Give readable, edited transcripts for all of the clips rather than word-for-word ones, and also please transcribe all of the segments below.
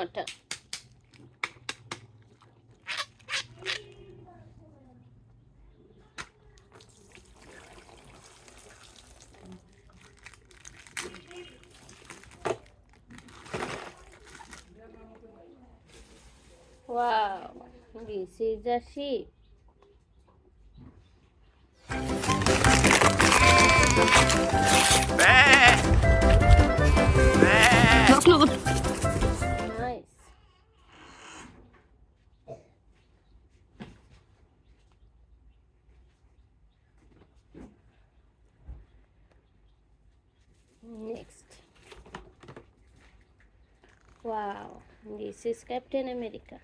water. Wow, this is a sheep. Nice. Next. Wow, this is Captain America.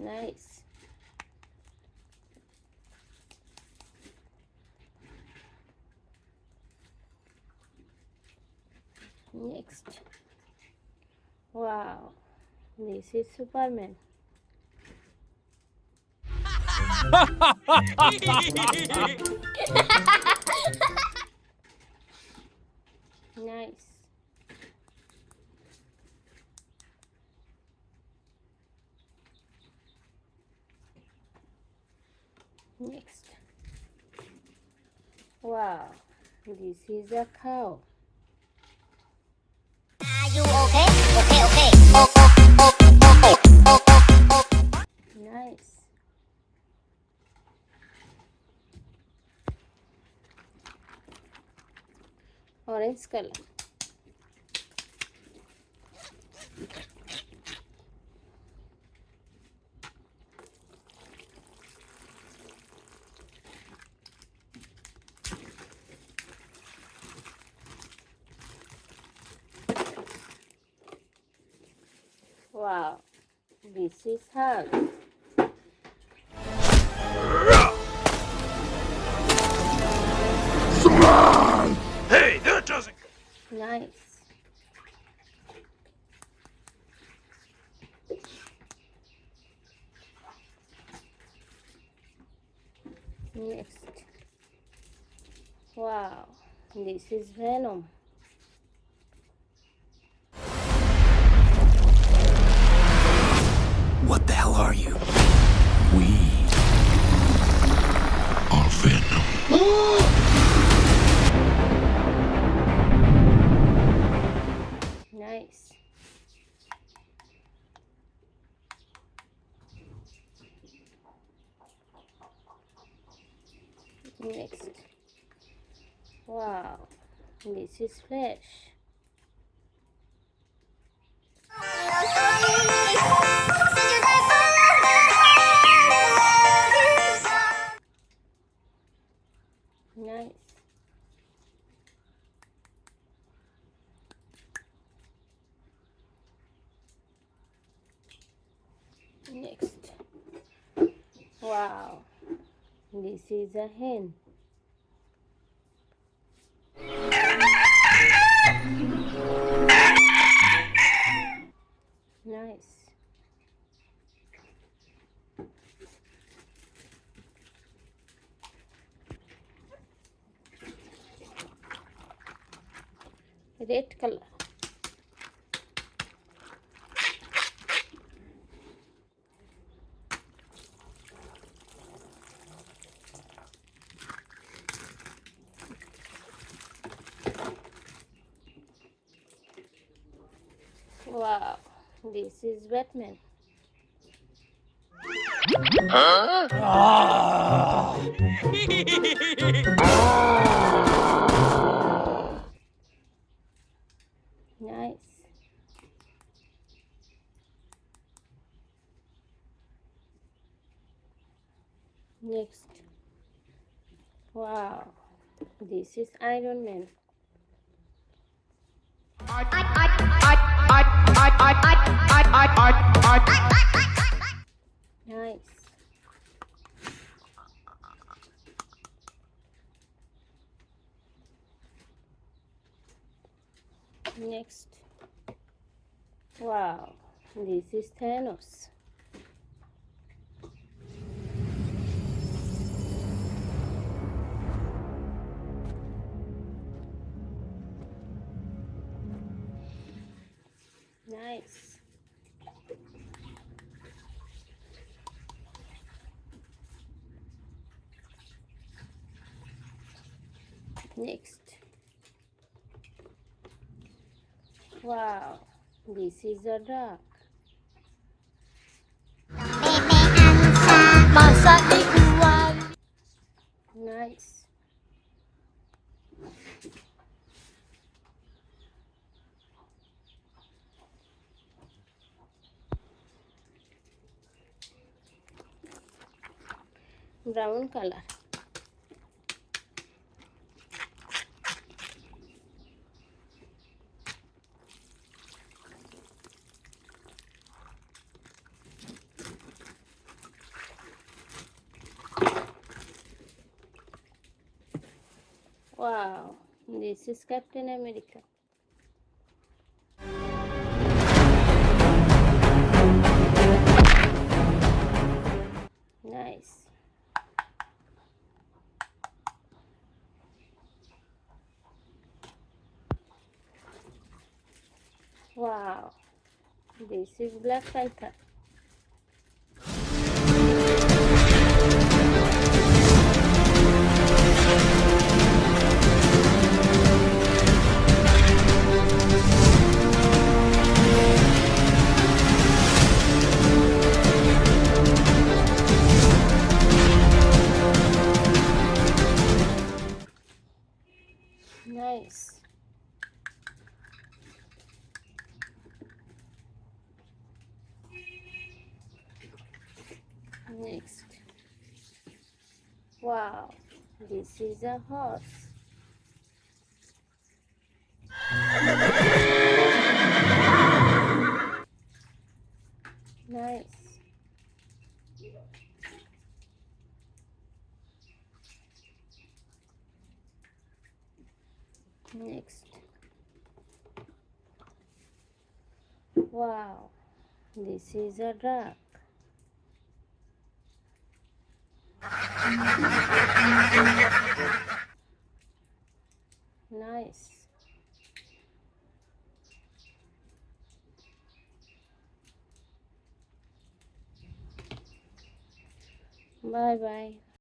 Nice. Next. Wow, this is Superman. Nice. Next. Wow, this is a cow. Are you okay? Okay. Nice. Orange color. Wow, this is Hulk. Hey, that doesn't... Nice. Next. Wow, this is Venom. What the hell are you? We are Venom. Nice. Next. Wow, this is Flash. Nice. Next. Wow, this is a hen. Nice. Red color. Wow, this is Batman. Nice. Next. Wow, this is Iron Man. Nice. Next. Wow, this is Thanos. Nice. Next. Wow, this is a duck. Masa igual. Nice. Brown color. Wow, this is Captain America. Nice. Wow, this is Black Panther. Nice. Next. Wow, this is a horse. Nice. Next. Wow, this is a duck. Nice. Bye bye.